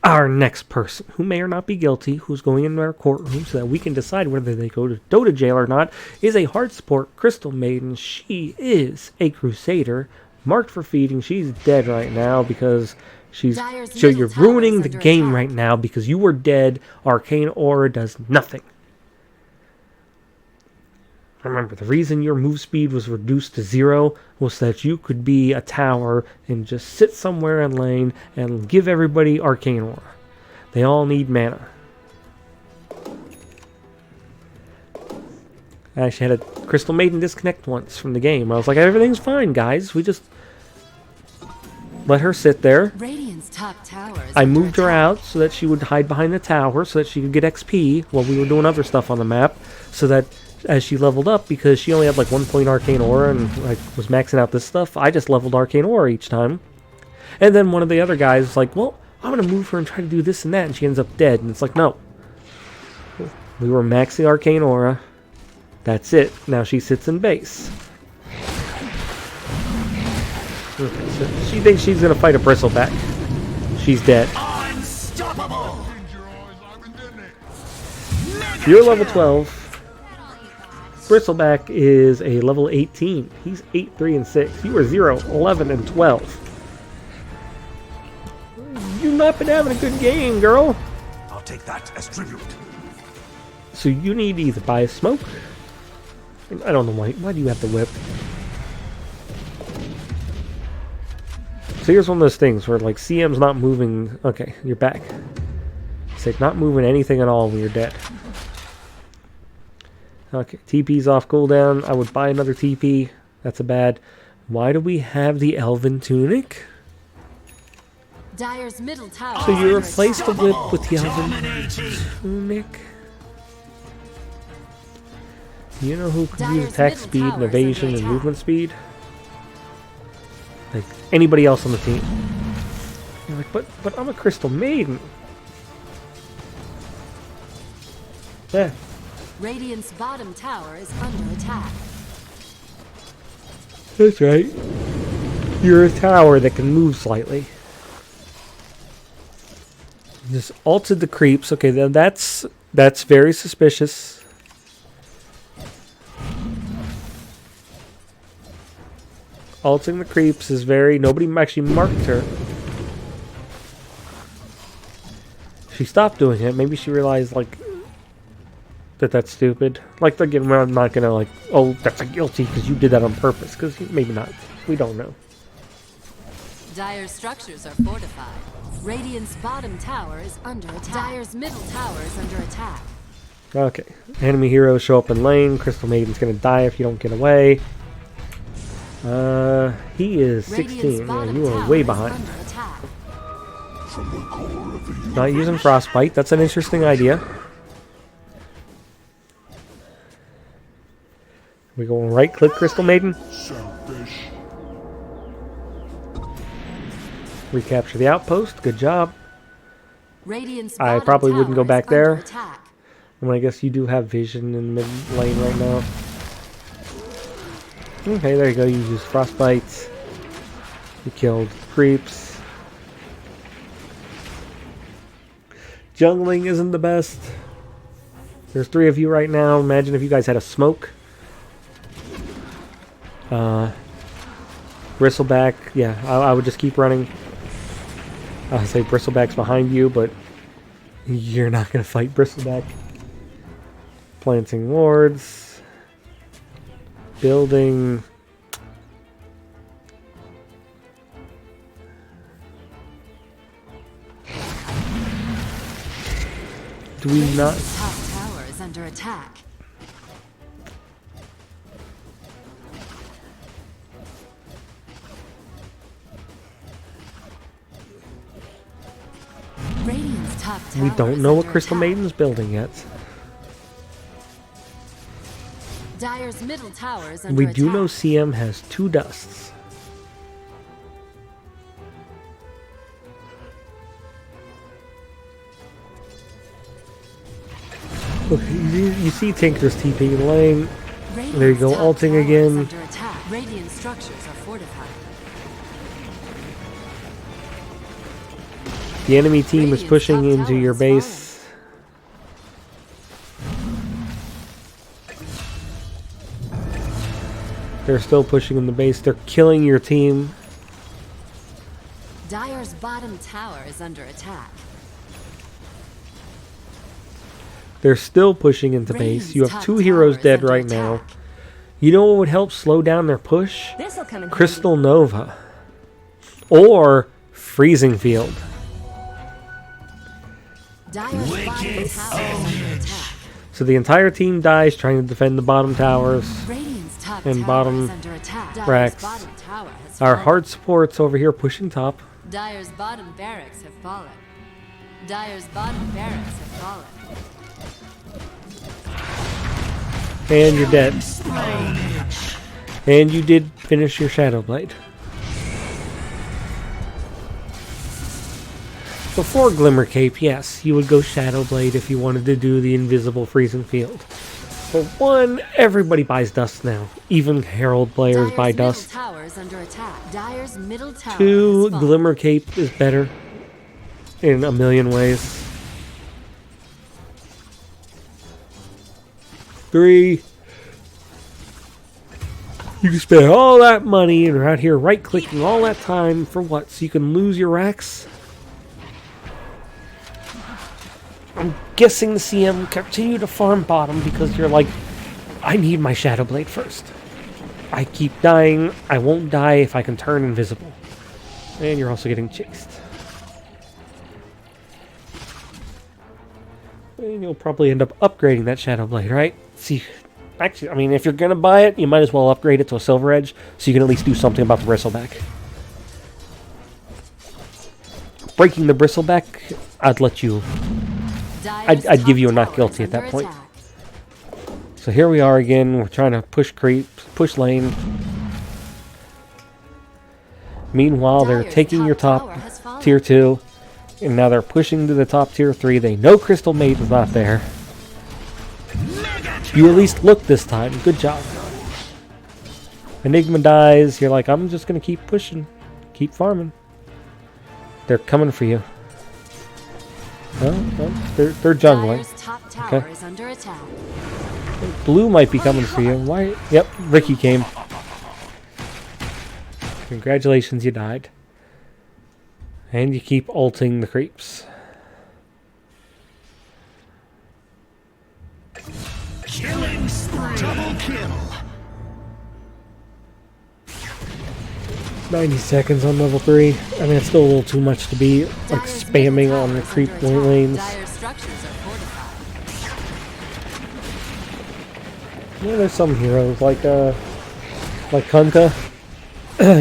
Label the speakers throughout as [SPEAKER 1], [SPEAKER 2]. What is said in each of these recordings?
[SPEAKER 1] our next person, who may or not be guilty, who's going into our courtroom so that we can decide whether they go to Dota jail or not, is a hard support Crystal Maiden. She is a Crusader, marked for feeding. She's dead right now because she's... So you're ruining the game right now because you were dead. Arcane Aura does nothing. Remember, the reason your move speed was reduced to 0 was that you could be a tower and just sit somewhere in lane and give everybody Arcane Aura. They all need mana. I actually had a Crystal Maiden disconnect once from the game. I was like, everything's fine, guys. We just let her sit there. I moved her out so that she would hide behind the tower so that she could get XP while we were doing other stuff on the map, so that as she leveled up, because she only had like 1 point Arcane Aura and like was maxing out this stuff, I just leveled Arcane Aura each time. And then one of the other guys was like, well, I'm going to move her and try to do this and that, and she ends up dead. And it's like, no. We were maxing Arcane Aura. That's it. Now she sits in base. Okay, so she thinks she's going to fight a Bristleback. She's dead. Unstoppable! You're level 12. Bristleback is a level 18. He's 8, 3, and 6. You are 0, 11, and 12. You've not been having a good game, girl.
[SPEAKER 2] I'll take that as tribute.
[SPEAKER 1] So you need to either buy a smoke. I don't know why. Why do you have the whip? So here's one of those things where like CM's not moving. Okay, you're back. It's like not moving anything at all when you're dead. Okay, TP's off cooldown. I would buy another TP. That's a bad. Why do we have the Elven Tunic?
[SPEAKER 3] Dire's middle tower.
[SPEAKER 1] So you replace the whip with the Elven Tunic? You know who can use attack speed and evasion and movement speed? Like anybody else on the team. You're like, but I'm a Crystal Maiden. Yeah.
[SPEAKER 3] Radiant's bottom tower is under attack.
[SPEAKER 1] That's right. You're a tower that can move slightly. Just altered the creeps. Okay, then that's very suspicious. Altering the creeps is very... Nobody actually marked her. She stopped doing it. Maybe she realized, like... that's stupid. Like, again, I'm not gonna like, oh, that's a guilty because you did that on purpose. Because maybe not. We don't know.
[SPEAKER 3] Dire's structures are fortified. Radiant's bottom tower is under attack. Dire's middle tower is under attack.
[SPEAKER 1] Okay. Enemy heroes show up in lane. Crystal Maiden's gonna die if you don't get away. He is 16. Yeah, you are way behind. Not using Frostbite. That's an interesting idea. We go and right-click Crystal Maiden. Recapture the outpost. Good job. I probably wouldn't go back there. I mean, I guess you do have vision in mid lane right now. Okay, there you go. You used Frostbite. You killed creeps. Jungling isn't the best. There's 3 of you right now. Imagine if you guys had a smoke. Bristleback, yeah, I would just keep running. I say Bristleback's behind you, but you're not going to fight Bristleback. Planting wards. Building. Do we not...
[SPEAKER 3] top tower is under attack.
[SPEAKER 1] We don't know what Crystal Maiden's building yet.
[SPEAKER 3] Dire's middle tower is under
[SPEAKER 1] We
[SPEAKER 3] attack.
[SPEAKER 1] do know CM has 2 dusts. Okay, you see Tinker's TP in lane. There you go, ulting again.
[SPEAKER 3] Radiant structures are fortified.
[SPEAKER 1] The enemy team is pushing into your base. They're still pushing in the base. They're killing your team.
[SPEAKER 3] Dire's bottom tower is under attack.
[SPEAKER 1] They're still pushing into base. You have 2 heroes dead right now. You know what would help slow down their push? Crystal Nova. Or Freezing Field. So the entire team dies trying to defend the bottom towers and bottom racks. Our hard supports over here pushing top.
[SPEAKER 3] Dire's bottom barracks have fallen. Dire's bottom barracks have fallen.
[SPEAKER 1] And you're dead. And you did finish your Shadow Blade. Before Glimmer Cape, yes, you would go Shadow Blade if you wanted to do the invisible Freezing Field. For one, everybody buys Dust now. Even Herald players buy Dust. Two, Glimmer Cape is better in a million ways. 3, you can spend all that money and are out here right-clicking all that time for what? So you can lose your racks? I'm guessing the CM continue to farm bottom because you're like, I need my Shadow Blade first. I keep dying. I won't die if I can turn invisible. And you're also getting chased. And you'll probably end up upgrading that Shadow Blade, right? See, actually, I mean, if you're going to buy it, you might as well upgrade it to a Silver Edge so you can at least do something about the Bristleback. Breaking the Bristleback, I'd let you... I'd give you a not guilty at that point. So here we are again. We're trying to push creeps, push lane. Meanwhile, they're taking your top tier 2. And now they're pushing to the top tier 3. They know Crystal Maiden's not there. You at least looked this time. Good job. Enigma dies. You're like, I'm just going to keep pushing. Keep farming. They're coming for you. No, they're jungling. Okay. Blue might be coming for you. Why? Yep, Ricky came. Congratulations, you died. And you keep ulting the creeps.
[SPEAKER 2] Killing spree. Double kill.
[SPEAKER 1] 90 seconds on level 3. I mean, it's still a little too much to be like spamming on the creep lanes. Yeah, there's some heroes like Kunta.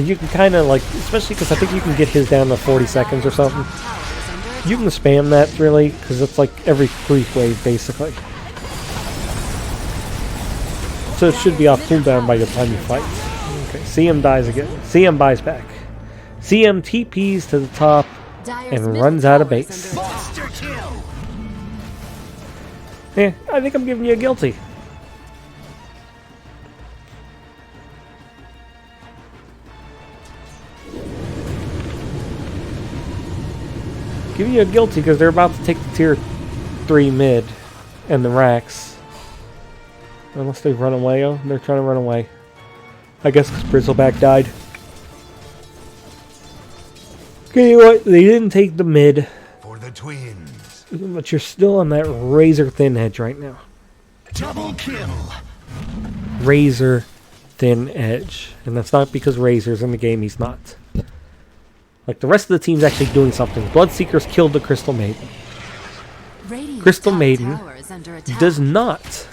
[SPEAKER 1] You can kind of like, especially because I think you can get his down to 40 seconds or something. You can spam that really because it's like every creep wave basically. So it should be off cooldown by the time you fight. Okay, CM dies again. CM buys back. CM TPs to the top and runs out of base. Yeah, I think I'm giving you a guilty. Giving you a guilty because they're about to take the tier 3 mid and the racks. Unless they run away. Oh, they're trying to run away. I guess because Bristleback died. Okay, what? They didn't take the mid.
[SPEAKER 2] For the twins.
[SPEAKER 1] But you're still on that razor thin edge right now.
[SPEAKER 2] Double kill.
[SPEAKER 1] Razor thin edge. And that's not because Razor's in the game, he's not. Like the rest of the team's actually doing something. Bloodseekers killed the Crystal Maiden. Crystal Maiden does not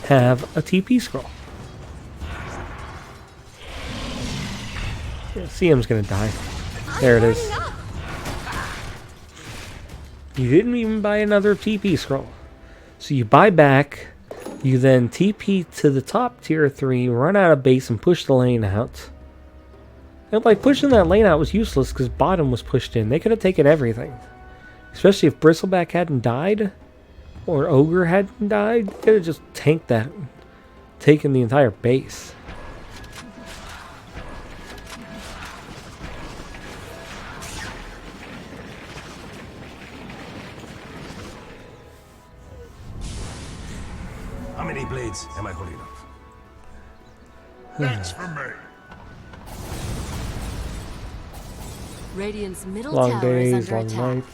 [SPEAKER 1] have a TP scroll. Yeah, CM's gonna die. There it is. You didn't even buy another TP scroll. So you buy back, you then TP to the top tier 3, run out of base and push the lane out. And like pushing that lane out was useless because bottom was pushed in. They could have taken everything. Especially if Bristleback hadn't died. Or Ogre hadn't died. They could have just tanked that. Taken the entire base.
[SPEAKER 4] many blades am I holding up?
[SPEAKER 2] That's for me.
[SPEAKER 3] Radiant's middle
[SPEAKER 1] Long
[SPEAKER 3] tower is
[SPEAKER 1] days,
[SPEAKER 3] under
[SPEAKER 1] long
[SPEAKER 3] attack.
[SPEAKER 1] nights.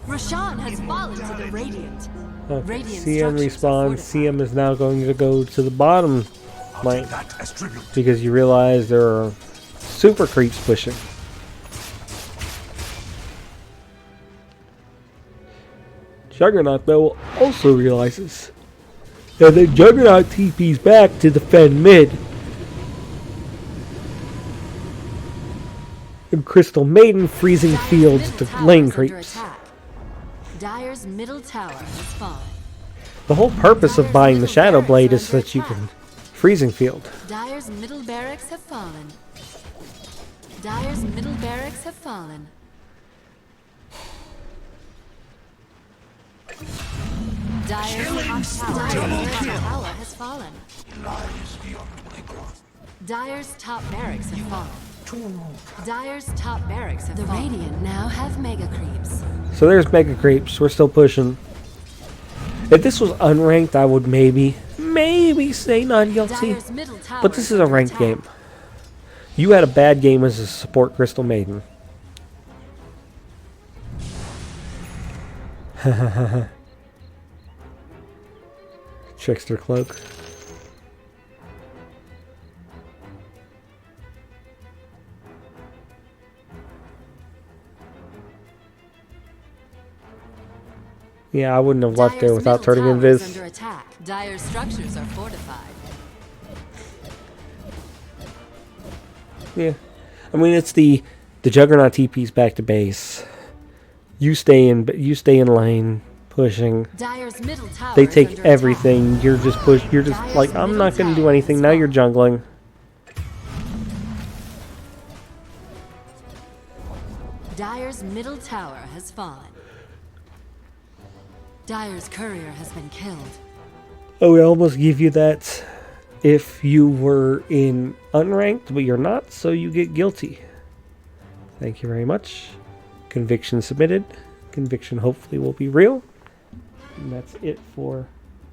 [SPEAKER 3] Roshan has fallen to the Radiant.
[SPEAKER 1] Okay,
[SPEAKER 3] Radiant
[SPEAKER 1] CM
[SPEAKER 3] structures are
[SPEAKER 1] respawns.
[SPEAKER 3] fortified.
[SPEAKER 1] CM is now going to go to the bottom
[SPEAKER 2] I'll
[SPEAKER 1] lane
[SPEAKER 2] take that as tribute.
[SPEAKER 1] because you realize there are super creeps pushing. Juggernaut, though, also realizes that the Juggernaut TP's back to defend mid. And Crystal Maiden freezing
[SPEAKER 3] Dire's
[SPEAKER 1] fields
[SPEAKER 3] middle
[SPEAKER 1] to
[SPEAKER 3] tower
[SPEAKER 1] lane
[SPEAKER 3] is under
[SPEAKER 1] creeps.
[SPEAKER 3] attack. Dire's middle tower has fallen.
[SPEAKER 1] The whole purpose of
[SPEAKER 3] Dire's
[SPEAKER 1] buying the
[SPEAKER 3] middle
[SPEAKER 1] Shadow
[SPEAKER 3] barracks
[SPEAKER 1] Blade
[SPEAKER 3] are
[SPEAKER 1] is so
[SPEAKER 3] under
[SPEAKER 1] that you
[SPEAKER 3] attack.
[SPEAKER 1] can freezing field.
[SPEAKER 3] Dire's middle barracks have fallen. Dire's middle barracks have fallen. Dire's tower has fallen.
[SPEAKER 2] Lies beyond my grasp.
[SPEAKER 3] Dire's top barracks have fallen. Dire's top barracks have fallen. The Radiant now have mega creeps.
[SPEAKER 1] So there's Mega Creeps. We're still pushing. If this was unranked, I would maybe say not guilty.
[SPEAKER 3] Dire's middle tower
[SPEAKER 1] But this is a
[SPEAKER 3] under
[SPEAKER 1] ranked
[SPEAKER 3] attack.
[SPEAKER 1] game. You had a bad game as a support Crystal Maiden. Trickster Cloak. Yeah, I wouldn't have left there
[SPEAKER 3] Dire's
[SPEAKER 1] without
[SPEAKER 3] middle
[SPEAKER 1] turning
[SPEAKER 3] tower is
[SPEAKER 1] invis.
[SPEAKER 3] under attack. Dire's structures are fortified.
[SPEAKER 1] Yeah. I mean, it's the Juggernaut TP's back to base. You stay in lane pushing.
[SPEAKER 3] Dire's middle tower
[SPEAKER 1] They
[SPEAKER 3] is
[SPEAKER 1] take
[SPEAKER 3] under
[SPEAKER 1] everything.
[SPEAKER 3] attack.
[SPEAKER 1] You're just like, I'm not going to do anything. Now you're jungling.
[SPEAKER 3] Dire's middle tower has fallen. Dire's courier has been killed.
[SPEAKER 1] I would almost give you that if you were in unranked, but you're not, so you get guilty. Thank you very much. Conviction submitted. Conviction hopefully will be real. And that's it for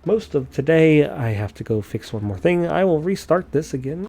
[SPEAKER 1] most of today. I have to go fix one more thing. I will restart this again